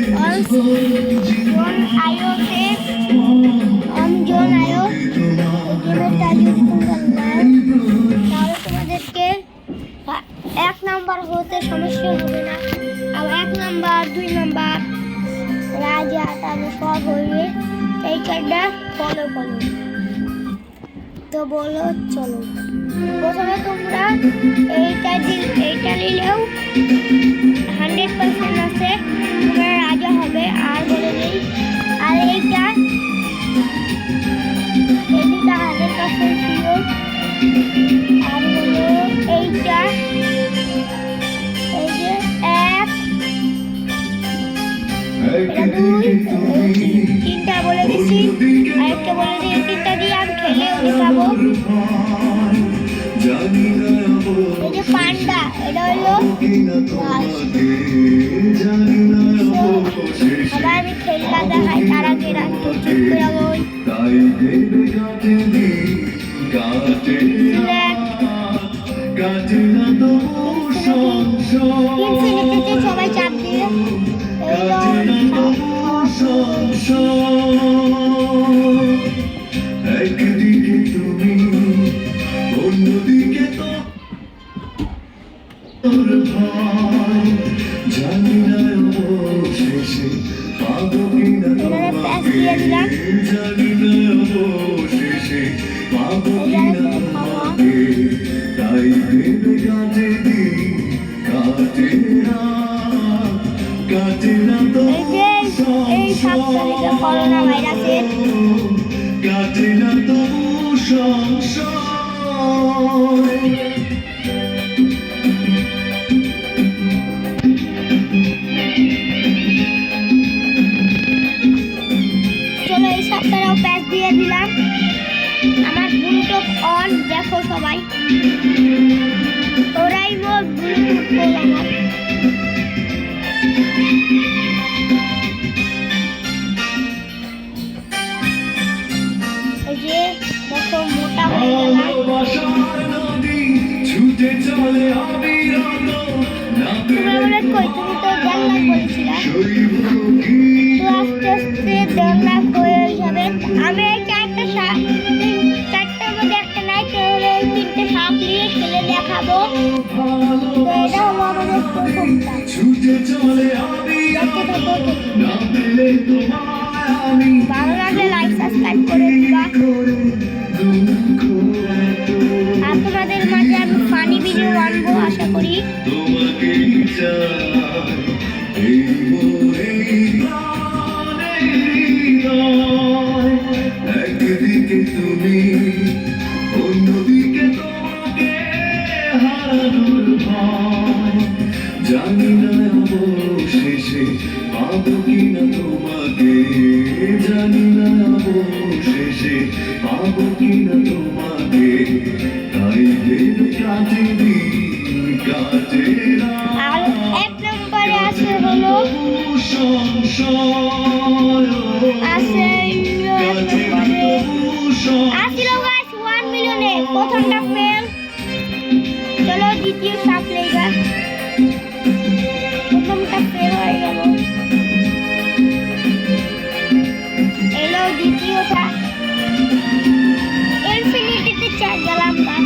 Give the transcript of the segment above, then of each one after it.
জন আয়োকে আমি জন আয়ো গেমেরটা যদি তোমরা তাহলে তোমাদেরকে 1 নাম্বার হতে সমস্যা হবে না। আর 1 নাম্বার 2 নাম্বার রাজা তাহলে সব হইবে। এই কার্ডটা ফলো করো। তো বলো চলো প্রথমে তোমরা এইটা নিলেও 100% আছে তোমরা রাজা হবে। আর বলে দিই আর এইটা এই দুটা 100% শিওর। আর হলো এইটা এই যে 1 এটা 2 3টা বলে দিছি। আরেকটা বলে দিই 3টা দিয়ে আমি খেলেও দেখাবো। এই যে পান্ডা এটা হলো সবাই আমি খেলা দেখাই তার আগে রাখতে ঠিক করে বই সবাই চাপ দিয়ে একদিকে তুমি অন্যদিকে তো তোর ভাই জানি না অবশেষে পাবো কিনা তোমাকে জানি না অবশেষে পাবো কিনা তোমাকে তাই ভেবে কাটে দিন কাটে না তো এই সপ্তাহে করোনা ভাইরাসের কাটে না তো সংসার চলো এই সপ্তাহেও প্যাচ দিয়ে দিলাম। আমার ব্লুটুথ অন দেখো সবাই ওরাই মোট ব্লুটুথ অন আমার এই যে দেখো মোটা হয়ে গেলাম। তোমরা বলে কই তুমি তো 1.5 লাখ বলেছিলা তো আস্তে আস্তে 1.5 লাখ হয়ে যাবে। আমি এই চারটার মধ্যে একটা নাই তাহলে 3টে সাপ নিয়ে খেলে দেখাবো। তো এটা হলো আমাদের প্রথমটা ভালো লাগলে লাইক সাবস্ক্রাইব করে দিবা। আর তোমাদের মাঝে আমি ফানি ভিডিও আনবো আশা করি। একদিকে তুমি অন্যদিকে তোমাকে হারানোর ভয় জানি না অবশেষে পাবো কিনা তোমাকে জানি না অবশেষে পাবো কিনা তোমাকে তাই ভেবে কাটে দিন কাটে আর 1 নম্বরে আছে হলো আছে আসছিল গাইস 1 মিলিয়নে প্রথমটা ফেল। চলো দ্বিতীয় সাপ লেগা প্রথমটা ফেল হয়ে গেল। এলো দ্বিতীয়টা ইনফিনিটিতে চার গেলাম না।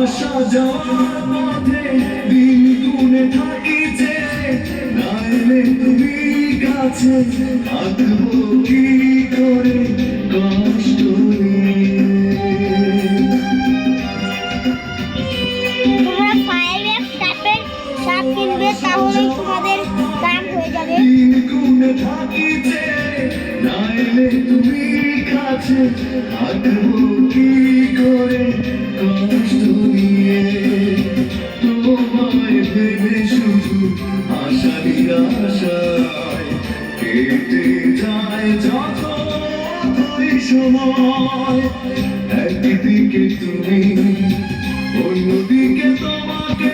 আশা যাওয়ার পথে দিন গুনে থাকিছে নাইলে তুমি কাছে থাকবো কি করে কষ্ট তোমরা 5x সাপ কিনবে তাহলেই তোমাদের দাম হয়ে যাবে। দিন গুনে থাকিছে নাইলে তুমি কাছে থাকবো কি করে কষ্ট নিয়ে তোমায় ভেবে শুধু আশা নিরাশায় কেটে যায় যত সময় একদিকে তুমি অন্যদিকে তোমাকে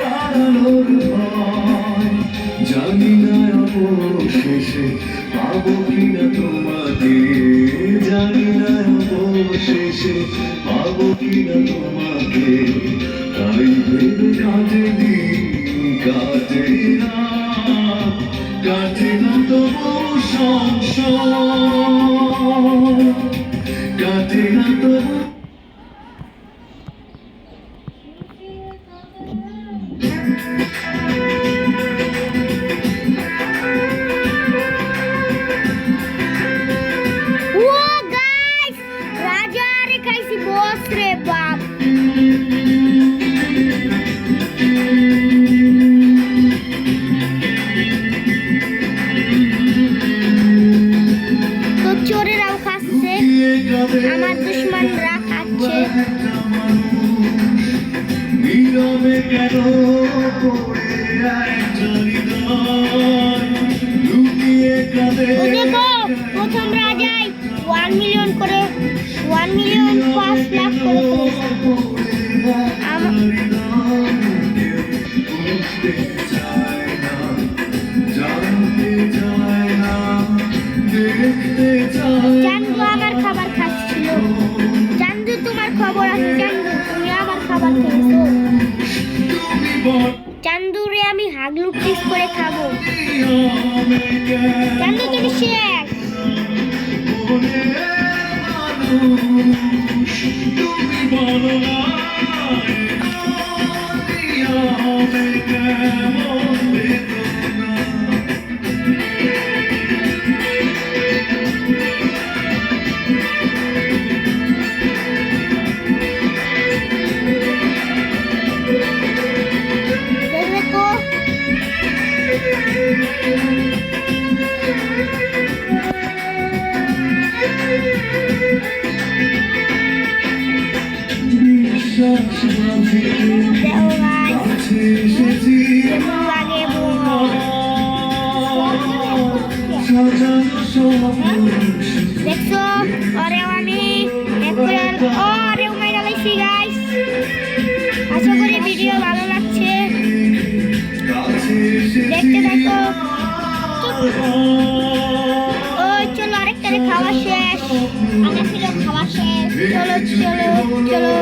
হারানোর ভয় জানি না অবশেষে পাবো কিনা তোমার না তোমাকে, তাই ভেবে কাটে দিন কাটে রাত, কাটে না তবু সংসার, কাটে না তবু ও গাইস, রাজা রে খাইছি বস রে বাপ। তো চোরেরাও খাচ্ছে, আমার দুশ্মনরা খাচ্ছে। নীরবে কেন পড়ে একটা হৃদয়, লুকিয়ে কাঁদে। ও দেখো, প্রথম রাজাই 1 মিলিয়ন করে, 1 মিলিয়ন 5 লাখ করে ফেলেছে। বুঝতে চায় না, জানতে চায় না, দেখতে চায় না। চান্দু আমার খাবার খাচ্ছিল। চান্দু তোমার খবর আছে চান্দু, তুমি আমার খাবার খেয়েছো। তুমি বল চান্দুরে আমি হাগলু টেস্ট করে খাবো। চান্দু তুমি শেষ। মনে মানুষ, তুমি বলো না আমি কেমন বেদনা। দেখবে তো বিশ্বাস বাঁধিয়ে দেখো ভাই, কাছে এসেছি, আগে বল। সাজানো স্বপ্ন দেখছো, ওরেও আমি ওরেও মাইরা লাইছি গাইস। আশা করি ভিডিও ভালো লাগছে, কাছে এসেছি। দেখতে থাকো। ওই চলো আরেকটারে খাওয়া শেষ, আমার ছিল খাওয়া শেষ। চলো চলো চলো।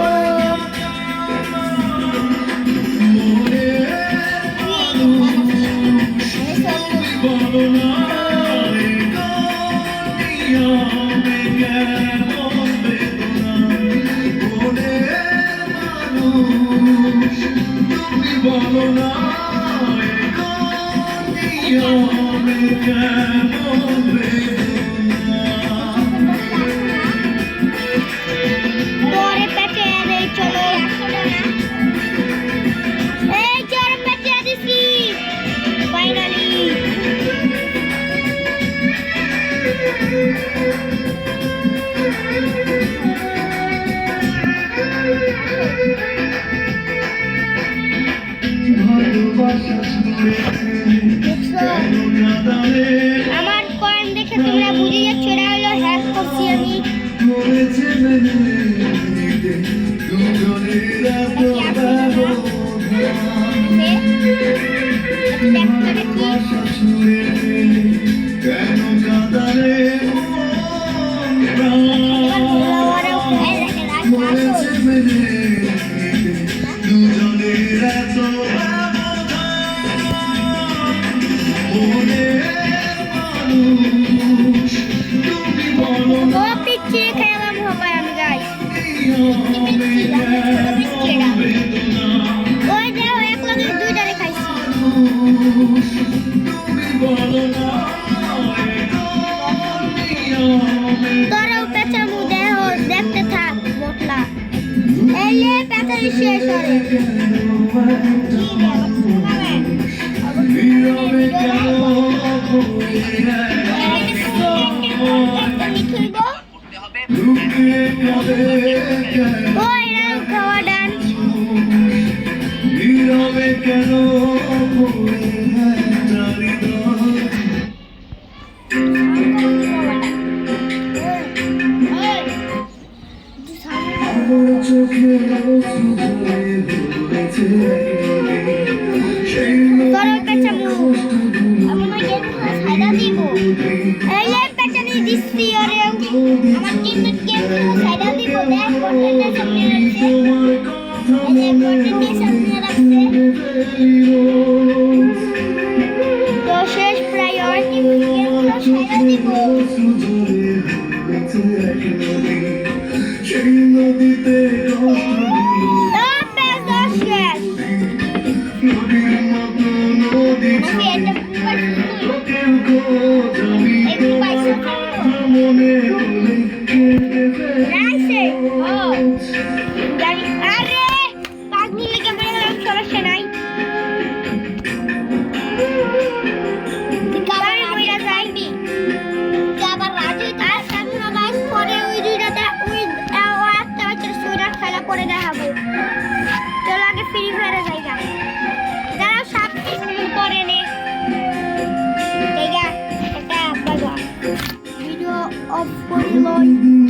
বলো না আমি কেমন বেদনা। মনে মানুষ, তুমি বলো না আমি কেমন বেদনা। তোরে পেটে দেই চলো। এই তোরে পেটে দিছি ফাইনালি। ভালোবাসা শুনে দেখছো, কেন কাঁদালে আমার কয়েন দেখে তোমরা বুঝে যাচ্ছ এটা হলো হ্যাক করছি আমি। করেছে মেনে নিতে দুজনের এত ব্যবধান। ভালোবাসা শুনে কেন কাঁদালে মন প্রাণ। করেছে মেনে নিতে দুজনের এত ব্যবধান। মনের মানুষ, তুমি বলো ও পিচ্ছি খেলাম হবে আমি গাইস। বেদনা। ওই দেখো এক লগে দুইটারে খাইছি। তুমি বলো না তোরাও পেঁচামু দেহ দেখতে থাক বটলা। এলে পেঁচালি শেষ হবে। নীরবে কেন লুকিয়ে কাঁদে কেন। ওই রাও খাওয়া ডান। নীরবে কেন পড়ে একটা হৃদয়। আমার চোখে অশ্রু ঝরে ধরেছে সেই তোরাও পেঁচামু আমি ওই গেট ছাইড়া দিব। এলে পেঁচানি দিচ্ছি ওরে আমার টিমমেট কে ছাইড়া দিব। দেখ কন্টেন্টের সামনে রাখছে এই যে কন্টেন্টের সামনে রাখছে তো শেষ প্রায়োরিটি গেমগুলো সেরা দিব সেই নদীতে শেষ নদীর মতো নদী এটা লোকের কথা আমি একটু পাইছো মনে হলে কেঁদে ফেলি। রাইছে ও জানি আরে পাগনি লেগে মনে হলো সমস্যা নাই কাবারে কইরা যাইবি আবার রাজু আর সামনে বাস পরে ওই দুইটাতে ওই একটা বাচ্চার সুইটার খেলা করে দেখাবো চল আগে ফ্রি ফায়ারে যাইগা যারা সাত মিনিট পরে নে জায়গা একটা বাবা ভিডিও অফ করে লই